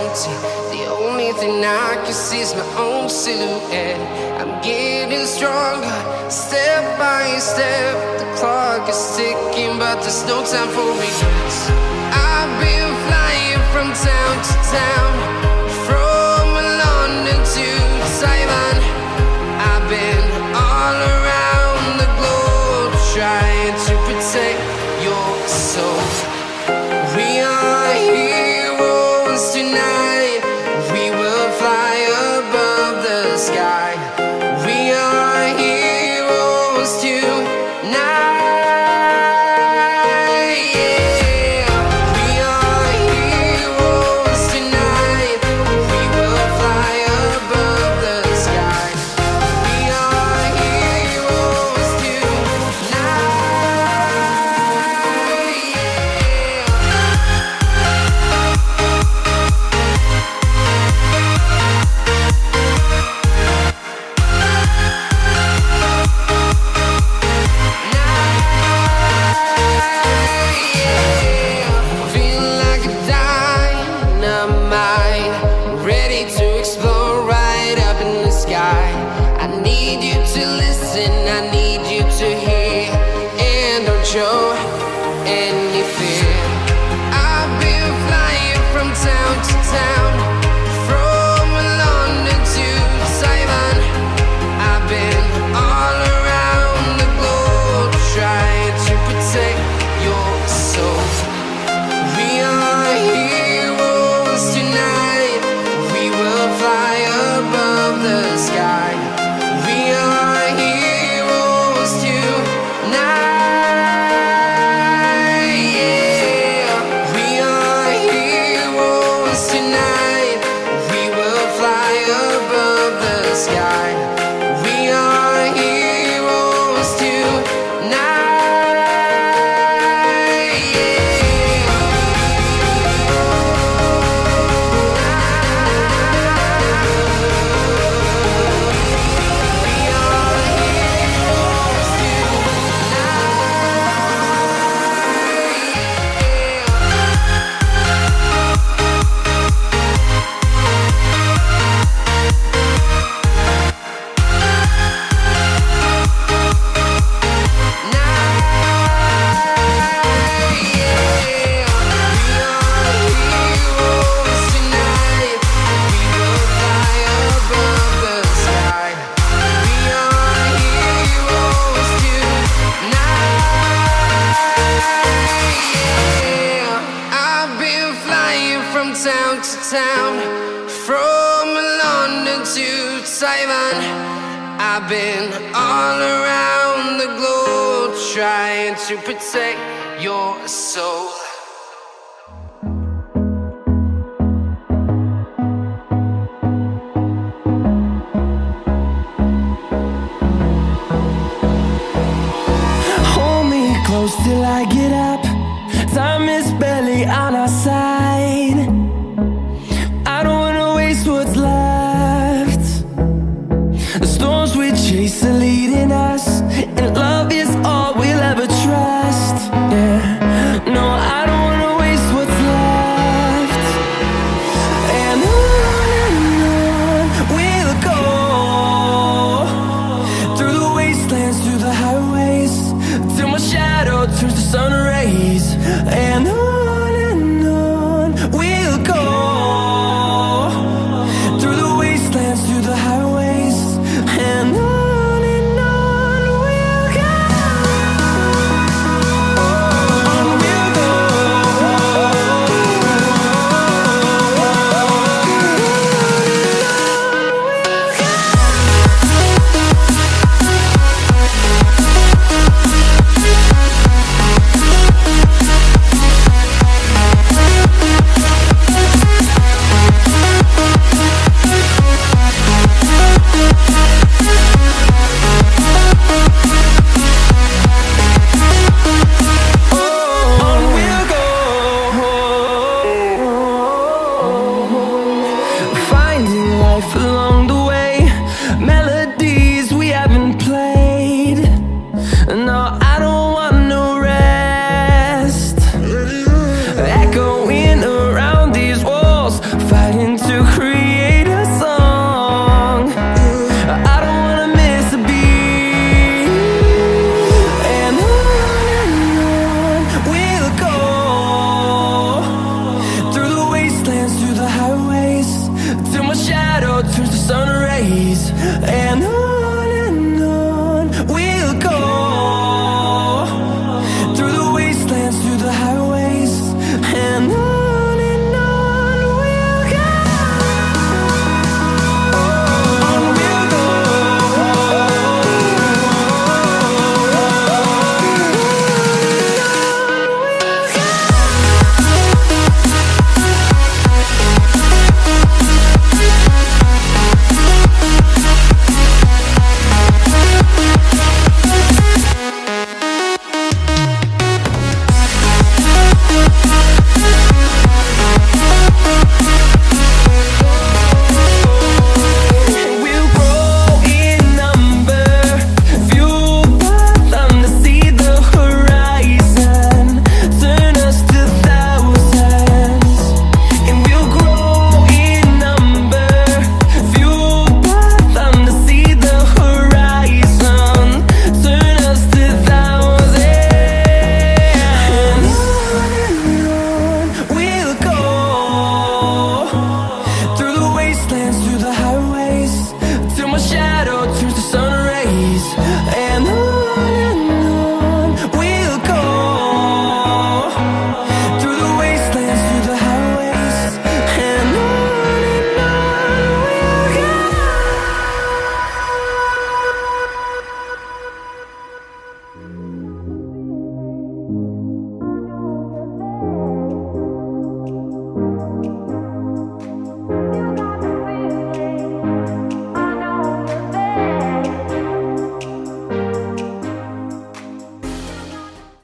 empty. The only thing I can see is my own silhouette. I'm getting stronger, step by step. The clock is ticking, but there's no time for regrets. I've been flying from town to town, from London to Taiwan. I've been all around the globe, trying to protect your soul. We are heroes tonight. We will fly above the sky. We are heroes tonight. Yeah. We are heroes tonight. We will fly above the sky. We are heroes tonight. Feeling like a dynamite, ready to explode right up in the sky. I need you to listen, I need you to hear, and don't show any fear. I've been flying from town to town, from London to Taiwan. I've been all around the globe, trying to protect your soul. We are heroes tonight. We will fly above the sky. We are heroes tonight. Yeah. We are heroes tonight. We will fly above the sky. We are heroes tonight. Town to town, from London to Taiwan. I've been all around the globe, trying to protect your soul. Hold me close till I get up. Time is barely on our side. I don't wanna waste what's left. The storms we chase are leading us, and love is all we'll ever trust. Yeah, no, I don't wanna waste what's left. And on we'll go, through the wastelands, through the highways, till my shadow turns to sun rays. And on we'll go, through the wastelands, through the highways, and on and on we'll go, through the wastelands, through the highways, and on we'll go, on we'll go. We'll grow in number, fueled by them to see the horizon, turn us to thousands. And we'll grow in number, fueled by them to see the horizon, turn us to thousands. And on we'll go, through the wastelands, through the highways, till my shadow